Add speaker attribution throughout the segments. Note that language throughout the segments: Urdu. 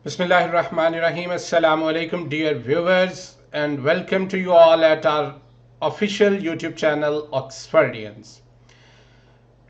Speaker 1: Bismillahirrahmanirrahim. Assalamu alaikum dear viewers and welcome to you all at our official YouTube channel Oxfordians.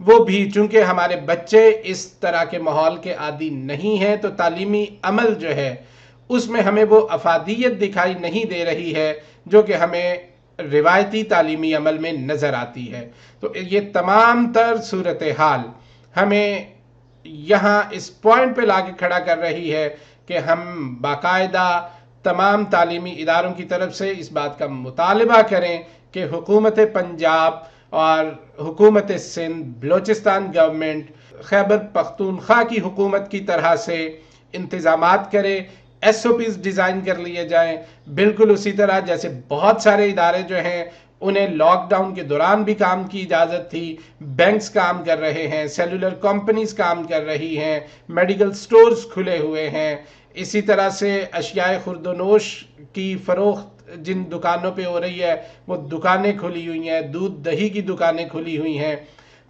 Speaker 1: وہ بھی چونکہ ہمارے بچے اس طرح کے ماحول کے عادی نہیں ہیں، تو تعلیمی عمل جو ہے اس میں ہمیں وہ افادیت دکھائی نہیں دے رہی ہے جو کہ ہمیں روایتی تعلیمی عمل میں نظر آتی ہے۔ تو یہ تمام تر صورتحال ہمیں یہاں اس پوائنٹ پہ لا کے کھڑا کر رہی ہے کہ ہم باقاعدہ تمام تعلیمی اداروں کی طرف سے اس بات کا مطالبہ کریں کہ حکومت پنجاب اور حکومت سندھ، بلوچستان گورنمنٹ، خیبر پختونخوا کی حکومت کی طرح سے انتظامات کرے، ایس او پیز ڈیزائن کر لیے جائیں، بالکل اسی طرح جیسے بہت سارے ادارے جو ہیں انہیں لاک ڈاؤن کے دوران بھی کام کی اجازت تھی، بینکس کام کر رہے ہیں، سیلولر کمپنیز کام کر رہی ہیں، میڈیکل سٹورز کھلے ہوئے ہیں، اسی طرح سے اشیاء خورد و نوش کی فروخت جن دکانوں پہ ہو رہی ہے وہ دکانیں کھلی ہوئی ہیں، دودھ دہی کی دکانیں کھلی ہوئی ہیں،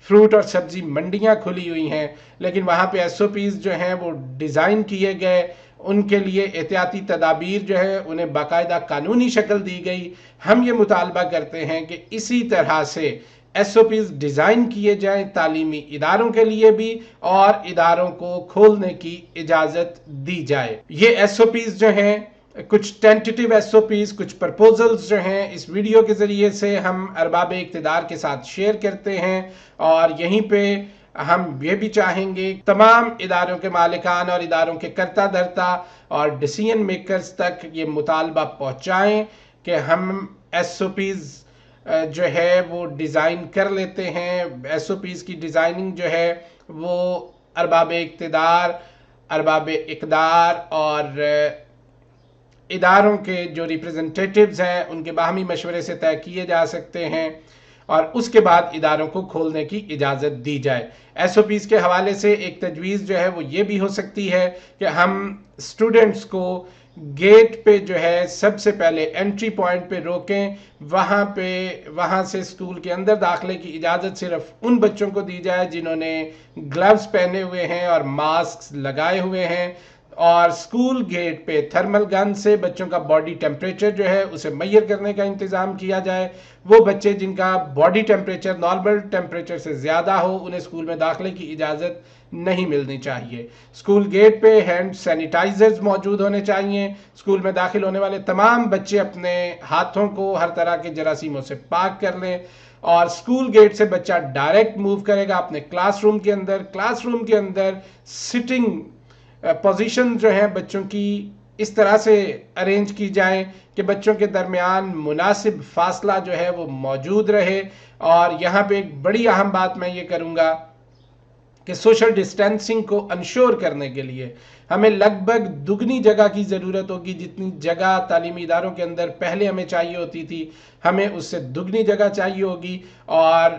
Speaker 1: فروٹ اور سبزی منڈیاں کھلی ہوئی ہیں، لیکن وہاں پہ ایس او پیز جو ہیں وہ ڈیزائن کیے گئے، ان کے لیے احتیاطی تدابیر جو ہے انہیں باقاعدہ قانونی شکل دی گئی۔ ہم یہ مطالبہ کرتے ہیں کہ اسی طرح سے ایس او پیز ڈیزائن کیے جائیں تعلیمی اداروں کے لیے بھی، اور اداروں کو کھولنے کی اجازت دی جائے۔ یہ ایس او پیز جو ہیں کچھ ٹینٹیٹیو ایس او پیز، کچھ پرپوزلز جو ہیں اس ویڈیو کے ذریعے سے ہم ارباب اقتدار کے ساتھ شیئر کرتے ہیں، اور یہیں پہ ہم یہ بھی چاہیں گے تمام اداروں کے مالکان اور اداروں کے کرتا دھرتا اور ڈیسیژن میکرز تک یہ مطالبہ پہنچائیں کہ ہم ایس او پیز جو ہے وہ ڈیزائن کر لیتے ہیں۔ ایس او پیز کی ڈیزائننگ جو ہے وہ ارباب اقتدار، ارباب اقدار اور اداروں کے جو ریپرزنٹیٹیوز ہیں ان کے باہمی مشورے سے طے کیے جا سکتے ہیں، اور اس کے بعد اداروں کو کھولنے کی اجازت دی جائے۔ ایس او پیز کے حوالے سے ایک تجویز جو ہے وہ یہ بھی ہو سکتی ہے کہ ہم اسٹوڈنٹس کو گیٹ پہ جو ہے سب سے پہلے انٹری پوائنٹ پہ روکیں، وہاں سے اسکول کے اندر داخلے کی اجازت صرف ان بچوں کو دی جائے جنہوں نے گلوز پہنے ہوئے ہیں اور ماسک لگائے ہوئے ہیں، اور اسکول گیٹ پہ تھرمل گن سے بچوں کا باڈی ٹیمپریچر جو ہے اسے میئر کرنے کا انتظام کیا جائے۔ وہ بچے جن کا باڈی ٹیمپریچر نارمل ٹیمپریچر سے زیادہ ہو انہیں اسکول میں داخلے کی اجازت نہیں ملنی چاہیے۔ اسکول گیٹ پہ ہینڈ سینیٹائزرز موجود ہونے چاہیے۔ اسکول میں داخل ہونے والے تمام بچے اپنے ہاتھوں کو ہر طرح کے جراثیموں سے پاک کر لیں، اور اسکول گیٹ سے بچہ ڈائریکٹ موو کرے گا اپنے کلاس روم کے اندر۔ کلاس روم کے اندر سٹنگ پوزیشن جو ہیں بچوں کی اس طرح سے ارینج کی جائیں کہ بچوں کے درمیان مناسب فاصلہ جو ہے وہ موجود رہے۔ اور یہاں پہ ایک بڑی اہم بات میں یہ کروں گا کہ سوشل ڈسٹینسنگ کو انشور کرنے کے لیے ہمیں لگ بھگ دگنی جگہ کی ضرورت ہوگی، جتنی جگہ تعلیمی اداروں کے اندر پہلے ہمیں چاہیے ہوتی تھی ہمیں اس سے دگنی جگہ چاہیے ہوگی، اور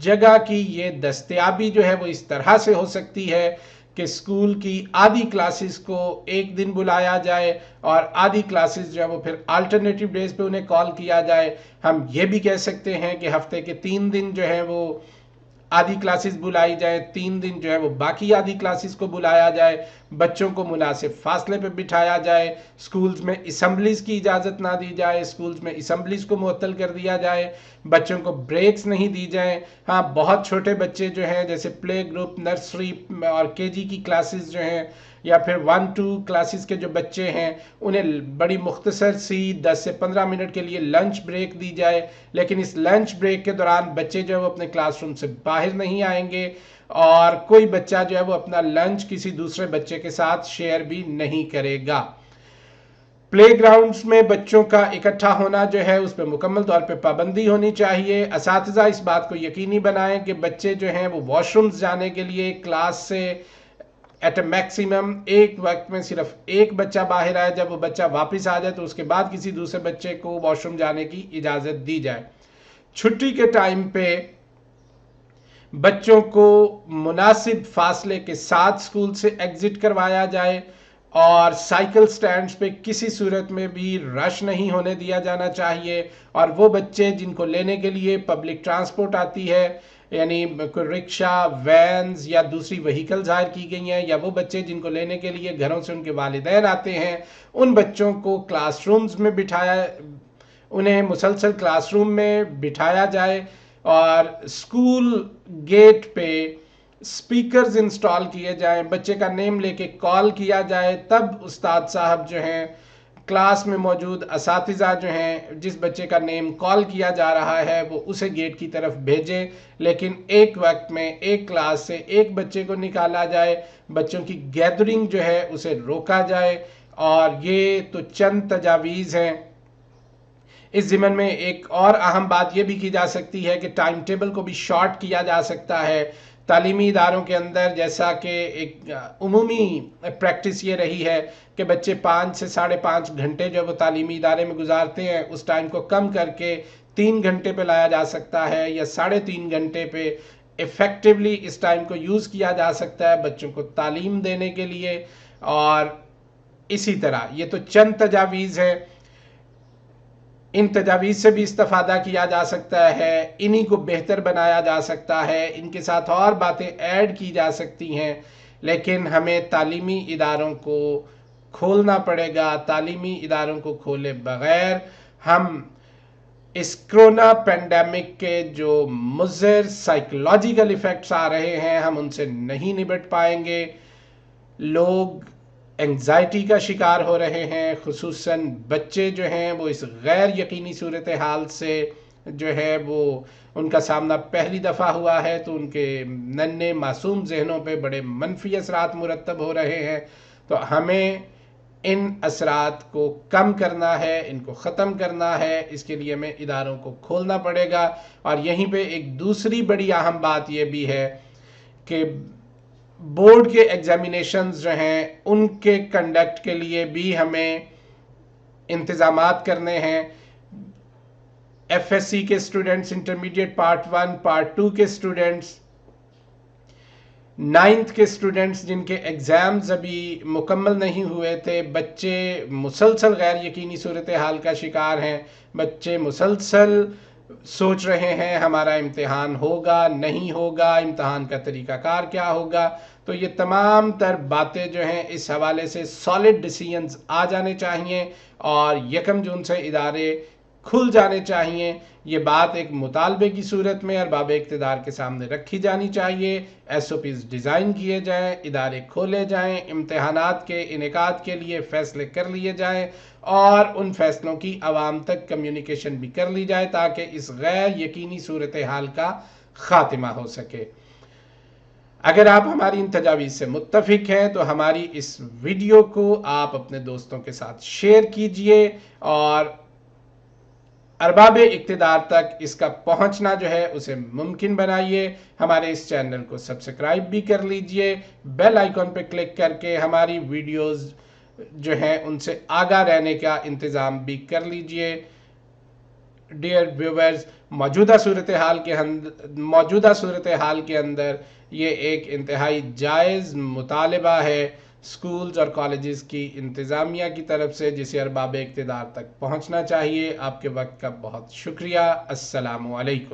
Speaker 1: جگہ کی یہ دستیابی جو ہے وہ اس طرح سے ہو سکتی ہے کہ اسکول کی آدھی کلاسز کو ایک دن بلایا جائے اور آدھی کلاسز جو ہے وہ پھر آلٹرنیٹیو ڈیز پہ انہیں کال کیا جائے۔ ہم یہ بھی کہہ سکتے ہیں کہ ہفتے کے 3 دن جو ہے وہ آدھی کلاسز بلائی جائے، 3 دن جو ہے وہ باقی آدھی کلاسز کو بلایا جائے، بچوں کو مناسب فاصلے پہ بٹھایا جائے، سکولز میں اسمبلیز کی اجازت نہ دی جائے، سکولز میں اسمبلیز کو معطل کر دیا جائے، بچوں کو بریکس نہیں دی جائیں۔ ہاں بہت چھوٹے بچے جو ہیں جیسے پلے گروپ، نرسری اور کے جی کی کلاسز جو ہیں، یا پھر 1-2 کلاسز کے جو بچے ہیں انہیں بڑی مختصر سی 10 سے 15 منٹ کے لیے لنچ بریک دی جائے، لیکن اس لنچ بریک کے دوران بچے جو ہے وہ اپنے کلاس روم سے باہر نہیں آئیں گے، اور کوئی بچہ جو ہے وہ اپنا لنچ کسی دوسرے بچے کے ساتھ شیئر بھی نہیں کرے گا۔ پلے گراؤنڈز میں بچوں کا اکٹھا ہونا جو ہے اس پہ مکمل طور پہ پابندی ہونی چاہیے۔ اساتذہ اس بات کو یقینی بنائیں کہ بچے جو ہیں وہ واش رومز جانے کے لیے کلاس سے ایٹ اے میکسیمم ایک وقت میں صرف ایک بچہ باہر آئے، جب وہ بچہ واپس آ جائے تو اس کے بعد کسی دوسرے بچے کو واش روم جانے کی اجازت دی جائے۔ چھٹی کے ٹائم پہ بچوں کو مناسب فاصلے کے ساتھ اسکول سے ایگزٹ کروایا جائے، اور سائیکل سٹینڈز پہ کسی صورت میں بھی رش نہیں ہونے دیا جانا چاہیے، اور وہ بچے جن کو لینے کے لیے پبلک ٹرانسپورٹ آتی ہے، یعنی کوئی رکشہ، وینز یا دوسری وہیکلز ہائر کی گئی ہیں، یا وہ بچے جن کو لینے کے لیے گھروں سے ان کے والدین آتے ہیں، ان بچوں کو کلاس رومز میں انہیں مسلسل کلاس روم میں بٹھایا جائے۔ اور اسکول گیٹ پہ اسپیکرز انسٹال کیے جائیں، بچے کا نیم لے کے کال کیا جائے، تب استاد صاحب جو ہیں کلاس میں موجود اساتذہ جو ہیں جس بچے کا نیم کال کیا جا رہا ہے وہ اسے گیٹ کی طرف بھیجیں، لیکن ایک وقت میں ایک کلاس سے ایک بچے کو نکالا جائے، بچوں کی گیدرنگ جو ہے اسے روکا جائے۔ اور یہ تو چند تجاویز ہیں۔ اس ضمن میں ایک اور اہم بات یہ بھی کی جا سکتی ہے کہ ٹائم ٹیبل کو بھی شارٹ کیا جا سکتا ہے۔ تعلیمی اداروں کے اندر جیسا کہ ایک عمومی پریکٹس یہ رہی ہے کہ بچے 5 سے 5.5 گھنٹے جو وہ تعلیمی ادارے میں گزارتے ہیں، اس ٹائم کو کم کر کے 3 گھنٹے پہ لایا جا سکتا ہے یا 3.5 گھنٹے پہ ایفیکٹولی اس ٹائم کو یوز کیا جا سکتا ہے بچوں کو تعلیم دینے کے لیے۔ اور اسی طرح یہ تو چند تجاویز ہے، ان تجاویز سے بھی استفادہ کیا جا سکتا ہے، انہی کو بہتر بنایا جا سکتا ہے، ان کے ساتھ اور باتیں ایڈ کی جا سکتی ہیں، لیکن ہمیں تعلیمی اداروں کو کھولنا پڑے گا۔ تعلیمی اداروں کو کھولے بغیر ہم اس کرونا پینڈیمک کے جو مضر سائیکولوجیکل ایفیکٹس آ رہے ہیں ہم ان سے نہیں نبٹ پائیں گے۔ لوگ انگزائٹی کا شکار ہو رہے ہیں، خصوصاً بچے جو ہیں وہ اس غیر یقینی صورتحال سے جو ہے وہ ان کا سامنا پہلی دفعہ ہوا ہے، تو ان کے ننھے معصوم ذہنوں پہ بڑے منفی اثرات مرتب ہو رہے ہیں۔ تو ہمیں ان اثرات کو کم کرنا ہے، ان کو ختم کرنا ہے، اس کے لیے ہمیں اداروں کو کھولنا پڑے گا۔ اور یہیں پہ ایک دوسری بڑی اہم بات یہ بھی ہے کہ بورڈ کے ایگزامینیشنز جو ہیں ان کے کنڈکٹ کے لیے بھی ہمیں انتظامات کرنے ہیں۔ ایف ایس سی کے اسٹوڈنٹس، انٹرمیڈیٹ پارٹ 1 پارٹ 2 کے اسٹوڈنٹس، 9th کے اسٹوڈنٹس جن کے ایگزامز ابھی مکمل نہیں ہوئے تھے، بچے مسلسل غیر یقینی صورتحال کا شکار ہیں، بچے مسلسل سوچ رہے ہیں ہمارا امتحان ہوگا نہیں ہوگا، امتحان کا طریقہ کار کیا ہوگا۔ تو یہ تمام تر باتیں جو ہیں اس حوالے سے سالڈ ڈیسیژنز آ جانے چاہیے اور 1 جون سے ادارے کھل جانے چاہیے۔ یہ بات ایک مطالبے کی صورت میں ارباب اقتدار کے سامنے رکھی جانی چاہیے، SOPs ڈیزائن کیے جائیں، ادارے کھولے جائیں، امتحانات کے انعقاد کے لیے فیصلے کر لیے جائیں اور ان فیصلوں کی عوام تک کمیونیکیشن بھی کر لی جائے تاکہ اس غیر یقینی صورتحال کا خاتمہ ہو سکے۔ اگر آپ ہماری ان تجاویز سے متفق ہیں تو ہماری اس ویڈیو کو آپ اپنے دوستوں کے ساتھ شیئر کیجئے اور ارباب اقتدار تک اس کا پہنچنا جو ہے اسے ممکن بنائیے۔ ہمارے اس چینل کو سبسکرائب بھی کر لیجئے، بیل آئیکن پہ کلک کر کے ہماری ویڈیوز جو ہیں ان سے آگاہ رہنے کا انتظام بھی کر لیجئے۔ ڈیئر ویورز، موجودہ صورتحال کے اندر یہ ایک انتہائی جائز مطالبہ ہے اسکولز اور کالجز کی انتظامیہ کی طرف سے، جسے ارباب اقتدار تک پہنچنا چاہیے۔ آپ کے وقت کا بہت شکریہ۔ السلام علیکم۔